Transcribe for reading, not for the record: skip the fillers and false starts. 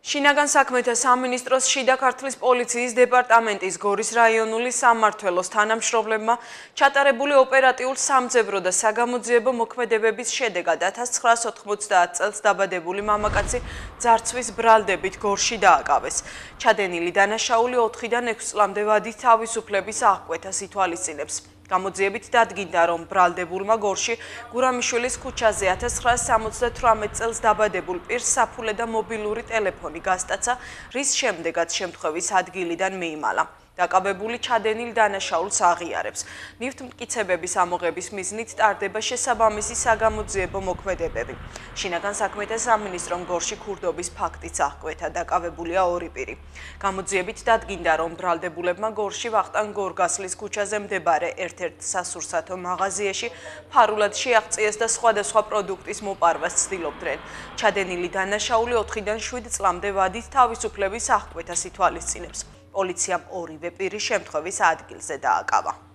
შინაგან საქმეთა სამინისტროს შიდა ქართლის პოლიციის დეპარტამენტის გორის რაიონული სამმართველოს თანამშრომლებმა ჩატარებული ოპერატიულ სამძებრო და საგამოძიებო მოქმედებების შედეგად 1990 წელს დაბადებული მამაკაცი ძარცვის ბრალდებით გორში დააკავეს. ჩადენილი დანაშაული 4-დან 6 წლამდე ვადით თავისუფლების აღკვეთას ითვალისწინებს. გამოძიებით დადგინდა, რომ ბრალდებულმა გორში გურამიშვილის ქუჩაზე 1978 წელს დაბადებულ პირს საფულე და მობილური ტელეფონი გასტაცა, რის შემდეგაც შემთხვევის ადგილიდან მიიმალა. დაკავებული ჩადენილ დანაშაულს აღიარებს. ნივთმტკიცებების ამოღების მიზნით ტარდება შესაბამისი საგამოძიებო მოქმედებები. შინაგან საქმეთა სამინისტრომ გორში ქურდობის ფაქტიც აღკვეთა, დაკავებულია 2 პირი. გამოძიებით დადგინდა, რომ ბრალდებულებმა გორში ვახტანგ გორგასლის ქუჩაზე მდებარე ერთ-ერთ სასურსათო მაღაზიაში ფარულად შეაღწიეს და სხვადასხვა პროდუქტის მოპარვას ცდილობდნენ. ჩადენილი დანაშაული 4-დან 7 წლამდე ვადით თავისუფლების აღკვეთას ითვალისწინებს. პოლიციამ 2 პირი შემთხვევის ადგილზე დააკავა.